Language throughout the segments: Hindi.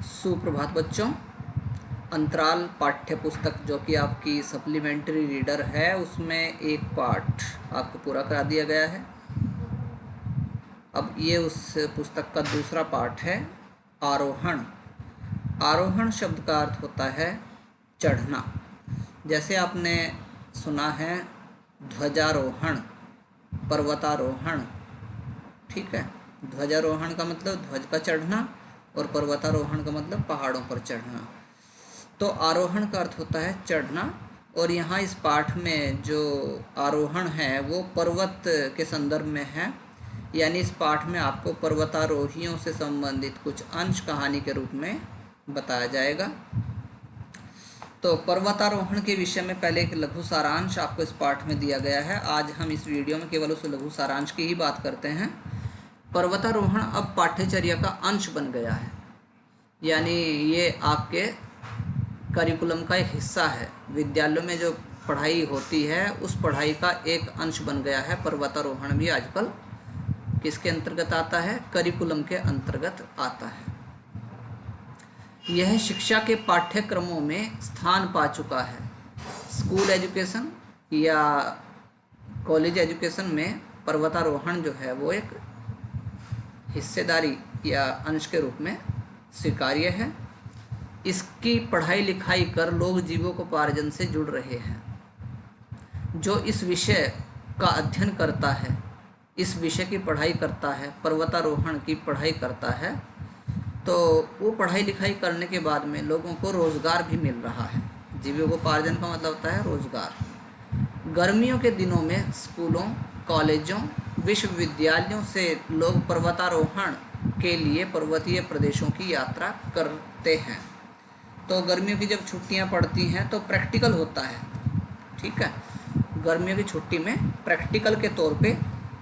सुप्रभात बच्चों। अंतराल पाठ्य पुस्तक जो कि आपकी सप्लीमेंट्री रीडर है उसमें एक पाठ आपको पूरा करा दिया गया है। अब ये उस पुस्तक का दूसरा पाठ है, आरोहण। आरोहण शब्द का अर्थ होता है चढ़ना। जैसे आपने सुना है ध्वजारोहण, पर्वतारोहण, ठीक है। ध्वजारोहण का मतलब ध्वज का चढ़ना और पर्वतारोहण का मतलब पहाड़ों पर चढ़ना। तो आरोहण का अर्थ होता है चढ़ना। और यहाँ इस पाठ में जो आरोहण है वो पर्वत के संदर्भ में है, यानी इस पाठ में आपको पर्वतारोहियों से संबंधित कुछ अंश कहानी के रूप में बताया जाएगा। तो पर्वतारोहण के विषय में पहले एक लघु सारांश आपको इस पाठ में दिया गया है। आज हम इस वीडियो में केवल उस लघु सारांश की ही बात करते हैं। पर्वतारोहण अब पाठ्यचर्या का अंश बन गया है, यानी ये आपके करिकुलम का एक हिस्सा है। विद्यालयों में जो पढ़ाई होती है उस पढ़ाई का एक अंश बन गया है। पर्वतारोहण भी आजकल किसके अंतर्गत आता है? करिकुलम के अंतर्गत आता है। यह शिक्षा के पाठ्यक्रमों में स्थान पा चुका है। स्कूल एजुकेशन या कॉलेज एजुकेशन में पर्वतारोहण जो है वो एक हिस्सेदारी या अंश के रूप में स्वीकार्य है। इसकी पढ़ाई लिखाई कर लोग जीविकोपार्जन से जुड़ रहे हैं। जो इस विषय का अध्ययन करता है, इस विषय की पढ़ाई करता है, पर्वतारोहण की पढ़ाई करता है, तो वो पढ़ाई लिखाई करने के बाद में लोगों को रोज़गार भी मिल रहा है। जीविकोपार्जन का मतलब होता है रोज़गार। गर्मियों के दिनों में स्कूलों, कॉलेजों, विश्वविद्यालयों से लोग पर्वतारोहण के लिए पर्वतीय प्रदेशों की यात्रा करते हैं। तो गर्मियों की जब छुट्टियां पड़ती हैं तो प्रैक्टिकल होता है, ठीक है। गर्मियों की छुट्टी में प्रैक्टिकल के तौर पे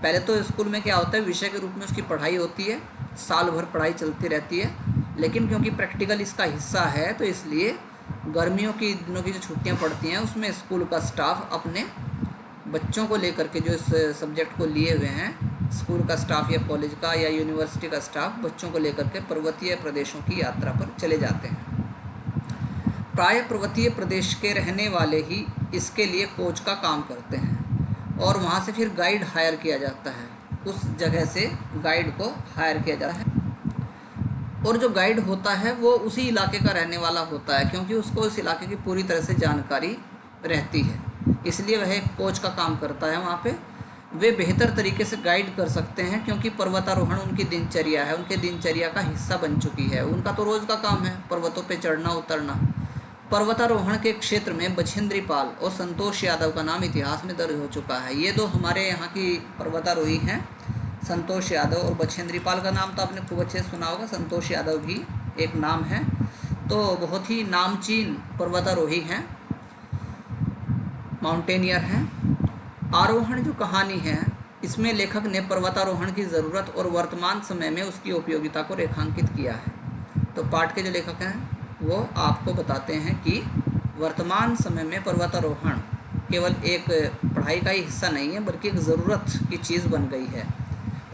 पहले तो स्कूल में क्या होता है, विषय के रूप में उसकी पढ़ाई होती है, साल भर पढ़ाई चलती रहती है, लेकिन क्योंकि प्रैक्टिकल इसका हिस्सा है तो इसलिए गर्मियों की दिनों की जो छुट्टियाँ पड़ती हैं उसमें स्कूल का स्टाफ अपने बच्चों को लेकर के, जो इस सब्जेक्ट को लिए हुए हैं, स्कूल का स्टाफ या कॉलेज का या यूनिवर्सिटी का स्टाफ बच्चों को लेकर के पर्वतीय प्रदेशों की यात्रा पर चले जाते हैं। प्राय पर्वतीय प्रदेश के रहने वाले ही इसके लिए कोच का काम करते हैं और वहाँ से फिर गाइड हायर किया जाता है। उस जगह से गाइड को हायर किया जाता है और जो गाइड होता है वो उसी इलाके का रहने वाला होता है, क्योंकि उसको उस इलाके की पूरी तरह से जानकारी रहती है, इसलिए वह एक कोच का काम करता है। वहाँ पे वे बेहतर तरीके से गाइड कर सकते हैं, क्योंकि पर्वतारोहण उनकी दिनचर्या है, उनके दिनचर्या का हिस्सा बन चुकी है। उनका तो रोज़ का काम है पर्वतों पे चढ़ना उतरना। पर्वतारोहण के क्षेत्र में बछेंद्री पाल और संतोष यादव का नाम इतिहास में दर्ज हो चुका है। ये दो हमारे यहाँ की पर्वतारोही हैं, संतोष यादव और बछेंद्री पाल का नाम तो आपने खूब अच्छे से सुना होगा। संतोष यादव भी एक नाम है। तो बहुत ही नामचीन पर्वतारोही हैं, माउंटेनियर हैं। आरोहण जो कहानी है इसमें लेखक ने पर्वतारोहण की ज़रूरत और वर्तमान समय में उसकी उपयोगिता को रेखांकित किया है। तो पाठ के जो लेखक हैं वो आपको बताते हैं कि वर्तमान समय में पर्वतारोहण केवल एक पढ़ाई का ही हिस्सा नहीं है, बल्कि एक ज़रूरत की चीज़ बन गई है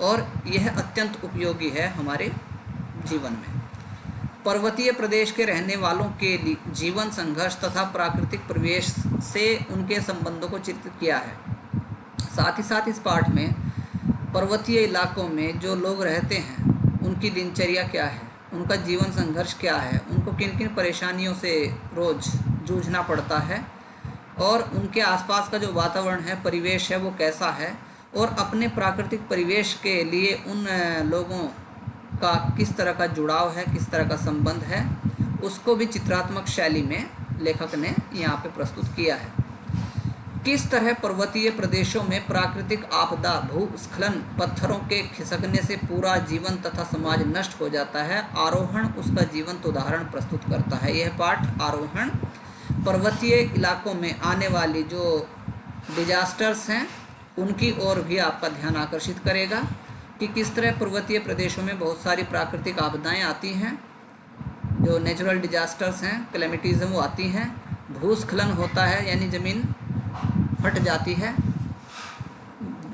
और यह अत्यंत उपयोगी है हमारे जीवन में। पर्वतीय प्रदेश के रहने वालों के जीवन संघर्ष तथा प्राकृतिक परिवेश से उनके संबंधों को चित्रित किया है। साथ ही साथ इस पाठ में पर्वतीय इलाकों में जो लोग रहते हैं उनकी दिनचर्या क्या है, उनका जीवन संघर्ष क्या है, उनको किन किन परेशानियों से रोज़ जूझना पड़ता है और उनके आसपास का जो वातावरण है, परिवेश है, वो कैसा है और अपने प्राकृतिक परिवेश के लिए उन लोगों का किस तरह का जुड़ाव है, किस तरह का संबंध है, उसको भी चित्रात्मक शैली में लेखक ने यहाँ पे प्रस्तुत किया है। किस तरह पर्वतीय प्रदेशों में प्राकृतिक आपदा, भूस्खलन, पत्थरों के खिसकने से पूरा जीवन तथा समाज नष्ट हो जाता है, आरोहण उसका जीवंत उदाहरण प्रस्तुत करता है। यह पाठ आरोहण पर्वतीय इलाकों में आने वाली जो डिजास्टर्स हैं उनकी ओर भी आपका ध्यान आकर्षित करेगा कि किस तरह पर्वतीय प्रदेशों में बहुत सारी प्राकृतिक आपदाएं आती हैं, जो नेचुरल डिजास्टर्स हैं, कैलेमिटीज़ वो आती हैं, भूस्खलन होता है यानी ज़मीन फट जाती है,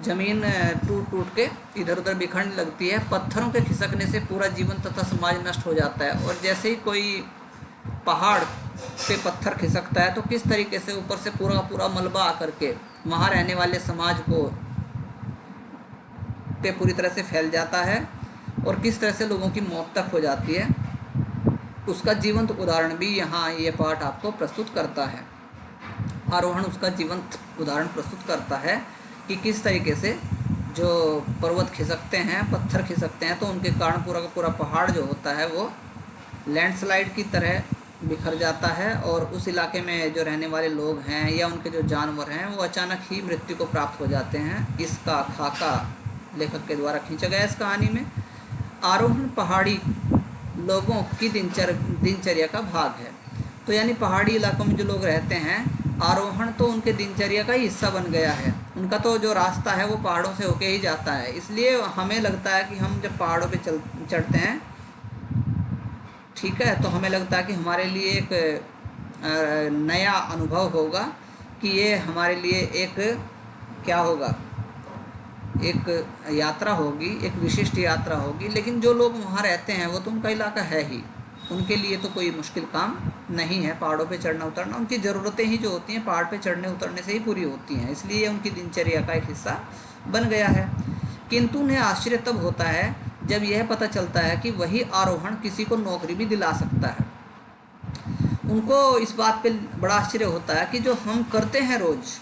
जमीन टूट टूट के इधर उधर बिखरने लगती है, पत्थरों के खिसकने से पूरा जीवन तथा समाज नष्ट हो जाता है। और जैसे ही कोई पहाड़ पे पत्थर खिसकता है तो किस तरीके से ऊपर से पूरा पूरा मलबा आकर के वहाँ रहने वाले समाज को पे पूरी तरह से फैल जाता है और किस तरह से लोगों की मौत तक हो जाती है, उसका जीवंत उदाहरण भी यहाँ ये पाठ आपको प्रस्तुत करता है। आरोहण उसका जीवंत उदाहरण प्रस्तुत करता है कि किस तरीके से जो पर्वत खिसकते हैं, पत्थर खिसकते हैं, तो उनके कारण पूरा का पूरा पहाड़ जो होता है वो लैंडस्लाइड की तरह बिखर जाता है और उस इलाके में जो रहने वाले लोग हैं या उनके जो जानवर हैं वो अचानक ही मृत्यु को प्राप्त हो जाते हैं। इसका खाका लेखक के द्वारा खींचा गया इस कहानी में। आरोहण पहाड़ी लोगों की दिनचर्या का भाग है। तो यानी पहाड़ी इलाकों में जो लोग रहते हैं, आरोहण तो उनके दिनचर्या का ही हिस्सा बन गया है। उनका तो जो रास्ता है वो पहाड़ों से होके ही जाता है। इसलिए हमें लगता है कि हम जब पहाड़ों पे चढ़ते हैं, ठीक है, तो हमें लगता है कि हमारे लिए एक नया अनुभव होगा, कि ये हमारे लिए एक क्या होगा, एक यात्रा होगी, एक विशिष्ट यात्रा होगी। लेकिन जो लोग वहाँ रहते हैं वो तो उनका इलाका है ही, उनके लिए तो कोई मुश्किल काम नहीं है पहाड़ों पे चढ़ना उतरना। उनकी ज़रूरतें ही जो होती हैं पहाड़ पे चढ़ने उतरने से ही पूरी होती हैं, इसलिए उनकी दिनचर्या का एक हिस्सा बन गया है। किंतु उन्हें आश्चर्य तब होता है जब यह पता चलता है कि वही आरोहण किसी को नौकरी भी दिला सकता है। उनको इस बात पे बड़ा आश्चर्य होता है कि जो हम करते हैं, रोज़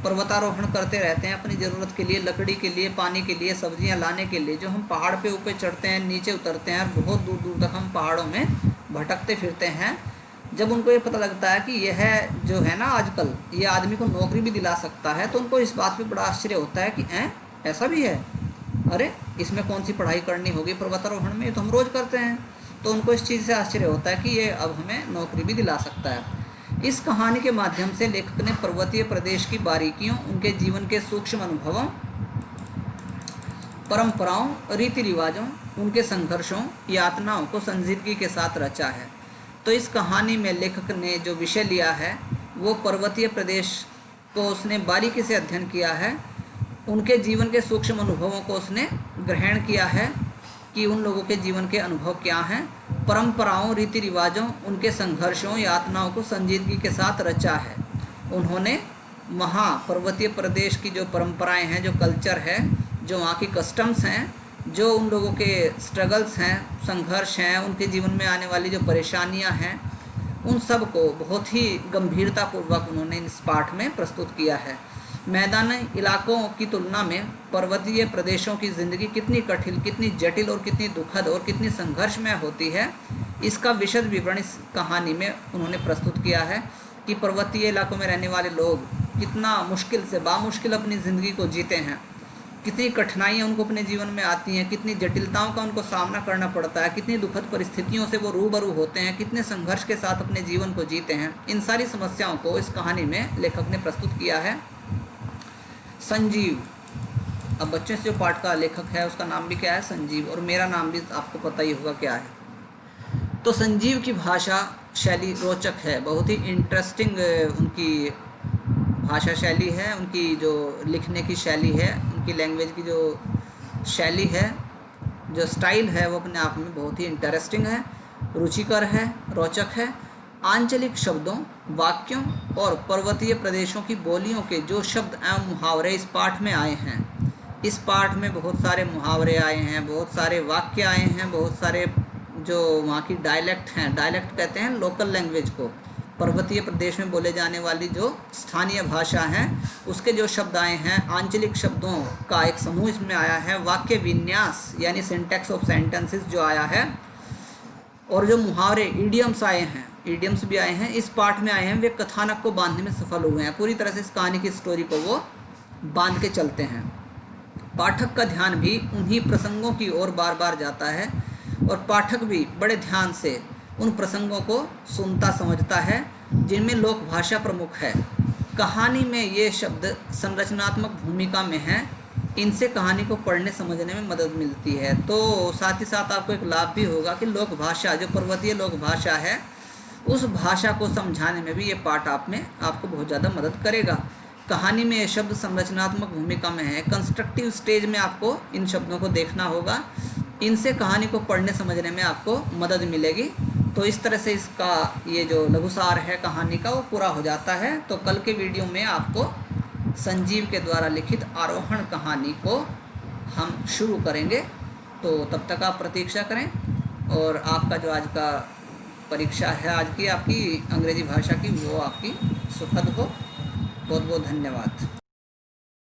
पर्वतारोहण करते रहते हैं अपनी ज़रूरत के लिए, लकड़ी के लिए, पानी के लिए, सब्जियां लाने के लिए, जो हम पहाड़ पे ऊपर चढ़ते हैं, नीचे उतरते हैं, बहुत दूर दूर तक हम पहाड़ों में भटकते फिरते हैं, जब उनको ये पता लगता है कि यह जो है ना आजकल ये आदमी को नौकरी भी दिला सकता है, तो उनको इस बात पे बड़ा आश्चर्य होता है कि ऐसा भी है, अरे इसमें कौन सी पढ़ाई करनी होगी पर्वतारोहण में, ये तो हम रोज़ करते हैं। तो उनको इस चीज़ से आश्चर्य होता है कि ये अब हमें नौकरी भी दिला सकता है। इस कहानी के माध्यम से लेखक ने पर्वतीय प्रदेश की बारीकियों, उनके जीवन के सूक्ष्म अनुभवों, परंपराओं, रीति रिवाजों, उनके संघर्षों, यातनाओं को संजीदगी के साथ रचा है। तो इस कहानी में लेखक ने जो विषय लिया है वो पर्वतीय प्रदेश को उसने बारीकी से अध्ययन किया है, उनके जीवन के सूक्ष्म अनुभवों को उसने ग्रहण किया है कि उन लोगों के जीवन के अनुभव क्या हैं, परंपराओं, रीति रिवाजों, उनके संघर्षों, यातनाओं को संजीदगी के साथ रचा है। उन्होंने वहाँ पर्वतीय प्रदेश की जो परंपराएं हैं, जो कल्चर है, जो वहाँ की कस्टम्स हैं, जो उन लोगों के स्ट्रगल्स हैं, संघर्ष हैं, उनके जीवन में आने वाली जो परेशानियाँ हैं, उन सब को बहुत ही गंभीरतापूर्वक उन्होंने इस पाठ में प्रस्तुत किया है। मैदानी इलाकों की तुलना में पर्वतीय प्रदेशों की ज़िंदगी कितनी कठिन, कितनी जटिल और कितनी दुखद और कितनी संघर्षमय होती है, इसका विशद विवरण इस कहानी में उन्होंने प्रस्तुत किया है कि पर्वतीय इलाकों में रहने वाले लोग कितना मुश्किल से बामुश्किल अपनी ज़िंदगी को जीते हैं, कितनी कठिनाइयाँ उनको अपने जीवन में आती हैं, कितनी जटिलताओं का उनको सामना करना पड़ता है, कितनी दुखद परिस्थितियों से वो रूबरू होते हैं, कितने संघर्ष के साथ अपने जीवन को जीते हैं। इन सारी समस्याओं को इस कहानी में लेखक ने प्रस्तुत किया है। संजीव, अब बच्चों से जो पाठ का लेखक है उसका नाम भी क्या है, संजीव, और मेरा नाम भी आपको पता ही होगा क्या है। तो संजीव की भाषा शैली रोचक है, बहुत ही इंटरेस्टिंग उनकी भाषा शैली है, उनकी जो लिखने की शैली है, उनकी लैंग्वेज की जो शैली है, जो स्टाइल है, वो अपने आप में बहुत ही इंटरेस्टिंग है, रुचिकर है, रोचक है। आंचलिक शब्दों, वाक्यों और पर्वतीय प्रदेशों की बोलियों के जो शब्द एवं मुहावरे इस पाठ में आए हैं, इस पाठ में बहुत सारे मुहावरे आए हैं, बहुत सारे वाक्य आए हैं, बहुत सारे जो वहाँ की डायलेक्ट हैं, डायलेक्ट कहते हैं लोकल लैंग्वेज को, पर्वतीय प्रदेश में बोले जाने वाली जो स्थानीय भाषा है उसके जो शब्द आए हैं, आंचलिक शब्दों का एक समूह इसमें आया है, वाक्य विन्यास यानी सिंटैक्स ऑफ सेंटेंसेस जो आया है, और जो मुहावरे इडियम्स आए हैं, इडियम्स भी आए हैं, इस पाठ में आए हैं, वे कथानक को बांधने में सफल हुए हैं। पूरी तरह से इस कहानी की स्टोरी को वो बांध के चलते हैं। पाठक का ध्यान भी उन्हीं प्रसंगों की ओर बार बार जाता है और पाठक भी बड़े ध्यान से उन प्रसंगों को सुनता समझता है जिनमें लोक भाषा प्रमुख है। कहानी में ये शब्द संरचनात्मक भूमिका में हैं, इनसे कहानी को पढ़ने समझने में मदद मिलती है। तो साथ ही साथ आपको एक लाभ भी होगा कि लोक भाषा, जो पर्वतीय लोक भाषा है, उस भाषा को समझाने में भी ये पाठ आपको बहुत ज़्यादा मदद करेगा। कहानी में ये शब्द संरचनात्मक भूमिका में है। कंस्ट्रक्टिव स्टेज में आपको इन शब्दों को देखना होगा, इनसे कहानी को पढ़ने समझने में आपको मदद मिलेगी। तो इस तरह से इसका ये जो लघुसार है कहानी का वो पूरा हो जाता है। तो कल के वीडियो में आपको संजीव के द्वारा लिखित आरोहण कहानी को हम शुरू करेंगे। तो तब तक आप प्रतीक्षा करें और आपका जो आज का परीक्षा है आज की आपकी अंग्रेजी भाषा की, वो आपकी सुखद हो। बहुत बहुत धन्यवाद।